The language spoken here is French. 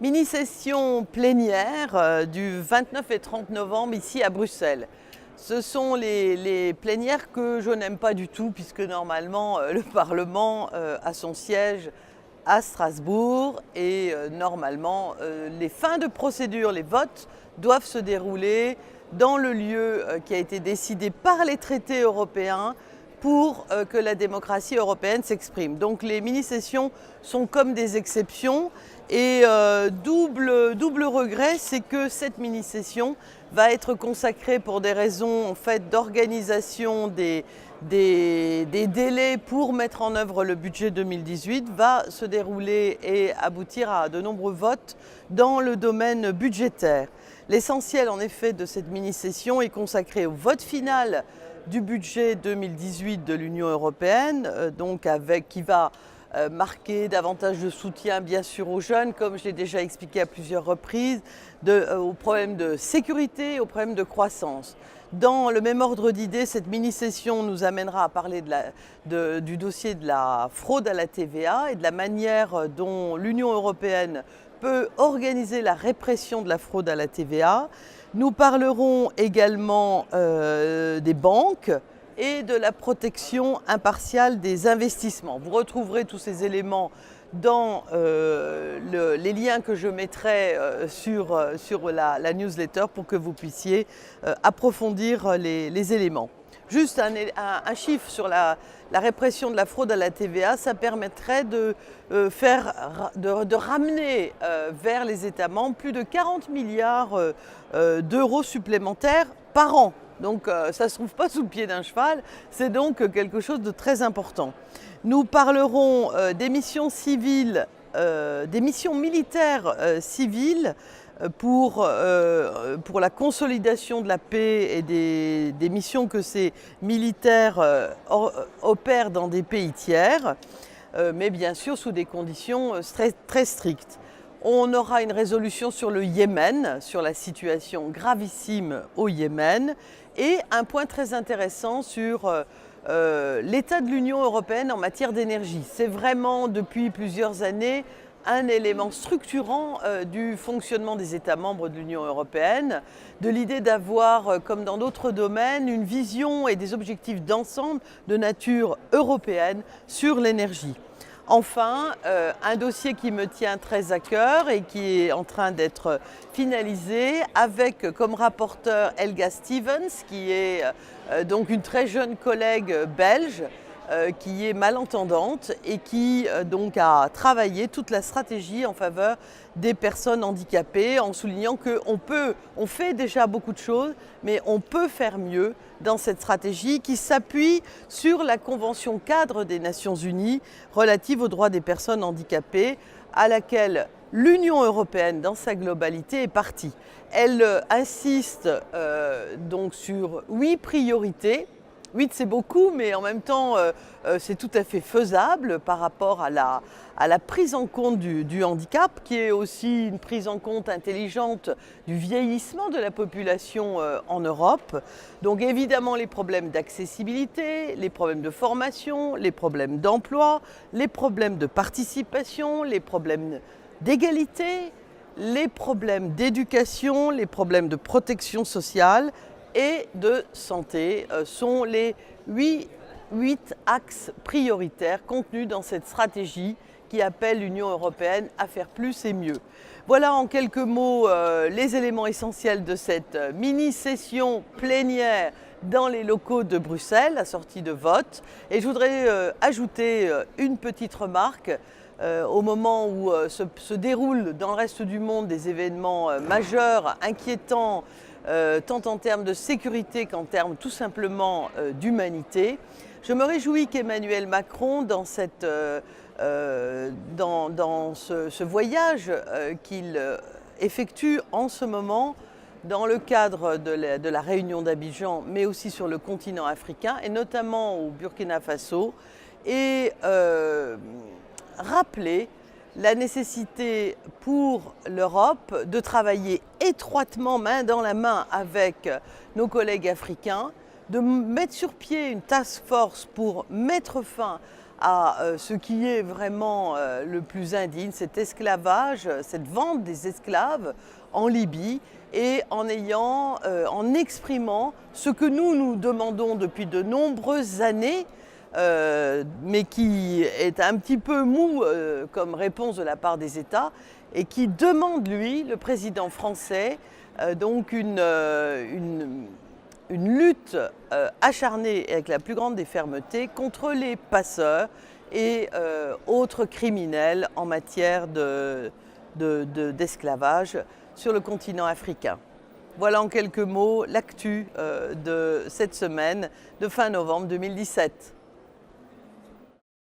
Mini-session plénière du 29 et 30 novembre ici à Bruxelles. Ce sont les plénières que je n'aime pas du tout puisque normalement le Parlement a son siège à Strasbourg et normalement les fins de procédure, les votes doivent se dérouler dans le lieu qui a été décidé par les traités européens pour que la démocratie européenne s'exprime. Donc les mini-sessions sont comme des exceptions et double regret, c'est que cette mini-session va être consacrée pour des raisons en fait, d'organisation des délais pour mettre en œuvre le budget 2018, va se dérouler et aboutir à de nombreux votes dans le domaine budgétaire. L'essentiel en effet de cette mini-session est consacré au vote final du budget 2018 de l'Union européenne, qui va marquer davantage de soutien bien sûr aux jeunes, comme je l'ai déjà expliqué à plusieurs reprises, aux problèmes de sécurité, aux problèmes de croissance. Dans le même ordre d'idées, cette mini-session nous amènera à parler du dossier de la fraude à la TVA et de la manière dont l'Union européenne peut organiser la répression de la fraude à la TVA. Nous parlerons également des banques et de la protection impartiale des investissements. Vous retrouverez tous ces éléments dans les liens que je mettrai sur la newsletter pour que vous puissiez approfondir les éléments. Juste un chiffre sur la répression de la fraude à la TVA, ça permettrait de ramener vers les États membres plus de 40 milliards d'euros supplémentaires par an. Donc ça ne se trouve pas sous le pied d'un cheval, c'est donc quelque chose de très important. Nous parlerons des missions civiles, des missions militaires civiles pour la consolidation de la paix et des missions que ces militaires opèrent dans des pays tiers, mais bien sûr sous des conditions très strictes. On aura une résolution sur le Yémen, sur la situation gravissime au Yémen, et un point très intéressant sur l'état de l'Union européenne en matière d'énergie. C'est vraiment depuis plusieurs années un élément structurant du fonctionnement des États membres de l'Union européenne, de l'idée d'avoir, comme dans d'autres domaines, une vision et des objectifs d'ensemble de nature européenne sur l'énergie. Enfin, un dossier qui me tient très à cœur et qui est en train d'être finalisé avec comme rapporteur Helga Stevens, qui est donc une très jeune collègue belge, qui est malentendante et qui donc a travaillé toute la stratégie en faveur des personnes handicapées en soulignant qu'on fait déjà beaucoup de choses, mais on peut faire mieux dans cette stratégie qui s'appuie sur la Convention cadre des Nations Unies relative aux droits des personnes handicapées à laquelle l'Union européenne dans sa globalité est partie. Elle insiste donc sur 8 priorités. 8 c'est beaucoup, mais en même temps c'est tout à fait faisable par rapport à la prise en compte du handicap, qui est aussi une prise en compte intelligente du vieillissement de la population en Europe. Donc évidemment les problèmes d'accessibilité, les problèmes de formation, les problèmes d'emploi, les problèmes de participation, les problèmes d'égalité, les problèmes d'éducation, les problèmes de protection sociale et de santé sont les 8 axes prioritaires contenus dans cette stratégie qui appelle l'Union européenne à faire plus et mieux. Voilà en quelques mots les éléments essentiels de cette mini-session plénière dans les locaux de Bruxelles, à sortie de vote. Et je voudrais ajouter une petite remarque. Au moment où se déroulent dans le reste du monde des événements majeurs, inquiétants, tant en termes de sécurité qu'en termes tout simplement d'humanité. Je me réjouis qu'Emmanuel Macron, dans ce voyage qu'il effectue en ce moment, dans le cadre de la réunion d'Abidjan, mais aussi sur le continent africain, et notamment au Burkina Faso, ait rappelé la nécessité pour l'Europe de travailler étroitement, main dans la main avec nos collègues africains, de mettre sur pied une task force pour mettre fin à ce qui est vraiment le plus indigne, cet esclavage, cette vente des esclaves en Libye, et en exprimant ce que nous demandons depuis de nombreuses années, mais qui est un petit peu mou comme réponse de la part des États, et qui demande, lui, le président français, donc une lutte acharnée et avec la plus grande des fermetés contre les passeurs et autres criminels en matière d'esclavage sur le continent africain. Voilà en quelques mots l'actu de cette semaine de fin novembre 2017.